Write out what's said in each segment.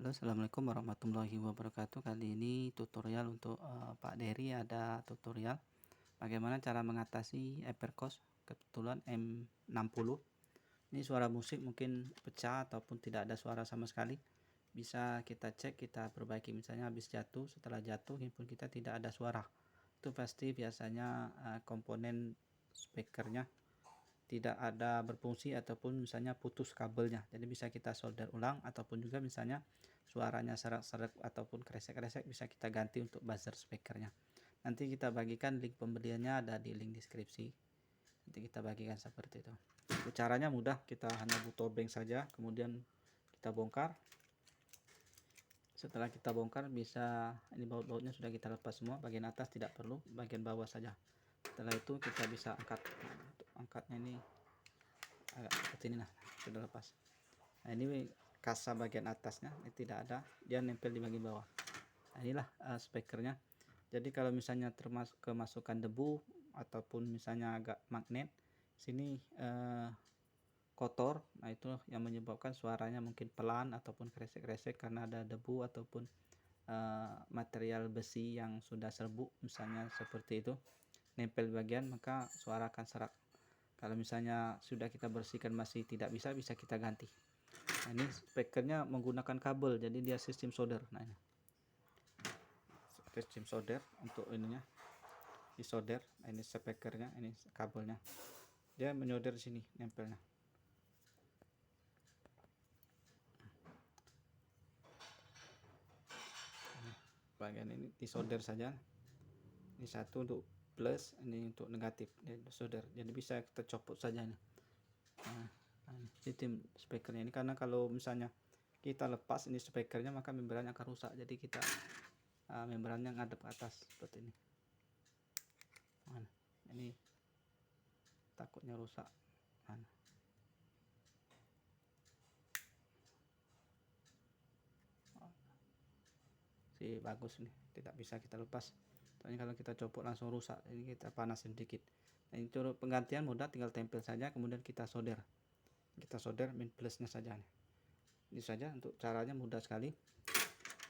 Halo, assalamualaikum warahmatullahi wabarakatuh. Kali ini tutorial untuk Pak Dery, ada tutorial bagaimana cara mengatasi Evercost kebetulan M60. Ini suara musik mungkin pecah ataupun tidak ada suara sama sekali. Bisa kita cek, kita perbaiki. Misalnya habis jatuh, setelah jatuh handphone kita tidak ada suara. Itu pasti biasanya komponen speakernya tidak ada berfungsi ataupun misalnya putus kabelnya. Jadi bisa kita solder ulang, ataupun juga misalnya suaranya serak-serak ataupun kresek-kresek bisa kita ganti untuk buzzer speakernya. Nanti kita bagikan link pembeliannya, ada di link deskripsi. Nanti kita bagikan seperti itu. Caranya mudah, kita hanya butuh bank saja, kemudian kita bongkar. Setelah kita bongkar, bisa ini baut-bautnya sudah kita lepas semua, bagian atas tidak perlu, bagian bawah saja. Setelah itu kita bisa angkat. Untuk angkatnya ini agak seperti ini, nah sudah lepas. Nah ini kasa bagian atasnya ini tidak ada, dia nempel di bagian bawah. Nah inilah speakernya. Jadi kalau misalnya termasuk kemasukan debu ataupun misalnya agak magnet sini kotor, nah itu yang menyebabkan suaranya mungkin pelan ataupun kresek-kresek karena ada debu ataupun material besi yang sudah serbuk misalnya seperti itu, nempel bagian, maka suara akan serak. Kalau misalnya sudah kita bersihkan masih tidak bisa kita ganti. Nah ini speakernya menggunakan kabel, jadi dia sistem solder. Nah ini sistem solder untuk ininya disolder. Nah, ini speakernya, ini kabelnya, dia menyolder sini nempelnya. Bagian ini disolder saja, ini satu untuk plus, ini untuk negatif, dia solder, jadi bisa kita copot saja nih. Nah, sistem speakernya ini, karena kalau misalnya kita lepas ini speakernya maka membrannya akan rusak, jadi kita membrannya ngadep ke atas seperti ini. Nah, ini takutnya rusak. Nah, si bagus nih, tidak bisa kita lepas, soalnya kalau kita copot langsung rusak, ini kita panasin sedikit. Nah ini cara penggantian mudah, tinggal tempel saja kemudian kita solder, min plusnya saja nih. Ini saja untuk caranya, mudah sekali.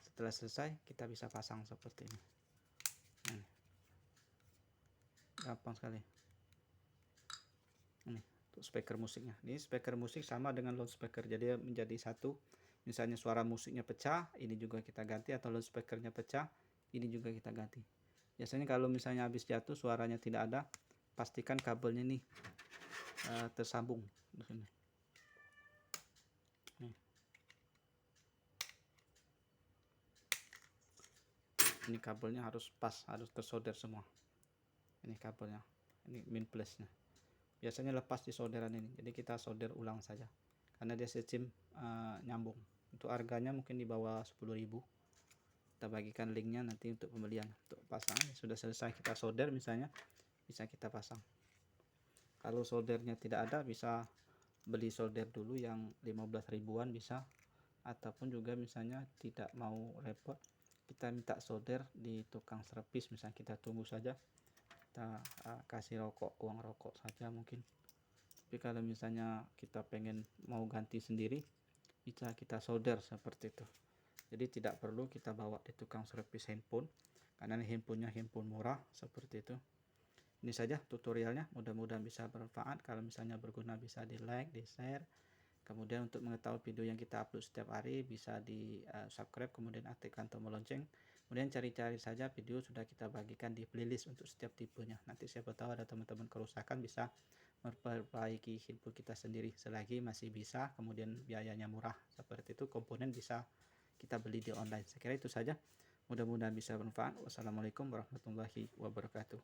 Setelah selesai kita bisa pasang seperti ini. Nah, gampang sekali. Ini untuk speaker musiknya. Ini speaker musik sama dengan loudspeaker, jadi menjadi satu. Misalnya suara musiknya pecah, ini juga kita ganti, atau loudspeakernya pecah, ini juga kita ganti. Biasanya kalau misalnya habis jatuh suaranya tidak ada, pastikan kabelnya nih tersambung di sini. Nih. Ini kabelnya harus pas, harus tersolder semua. Ini kabelnya, ini min plusnya. Biasanya lepas di solderan ini, jadi kita solder ulang saja karena dia sistem nyambung. Untuk harganya mungkin di bawah 10.000. Kita bagikan linknya nanti untuk pembelian. Untuk pasang sudah selesai kita solder, misalnya bisa kita pasang. Kalau soldernya tidak ada, bisa beli solder dulu yang 15 ribuan bisa, ataupun juga misalnya tidak mau repot, kita minta solder di tukang servis, misalnya kita tunggu saja, kita kasih uang rokok saja mungkin. Tapi kalau misalnya kita pengen mau ganti sendiri, bisa kita solder seperti itu. Jadi tidak perlu kita bawa di tukang servis handphone, karena ini handphonenya handphone murah seperti itu. Ini saja tutorialnya, mudah-mudahan bisa bermanfaat. Kalau misalnya berguna bisa di like, di share. Kemudian untuk mengetahui video yang kita upload setiap hari bisa di subscribe, kemudian aktifkan tombol lonceng. Kemudian cari-cari saja video sudah kita bagikan di playlist untuk setiap tipenya. Nanti siapa tahu ada teman-teman kerusakan bisa memperbaiki handphone kita sendiri selagi masih bisa, kemudian biayanya murah seperti itu, komponen bisa kita beli di online. Saya kira itu saja, mudah-mudahan bisa bermanfaat. Wassalamualaikum warahmatullahi wabarakatuh.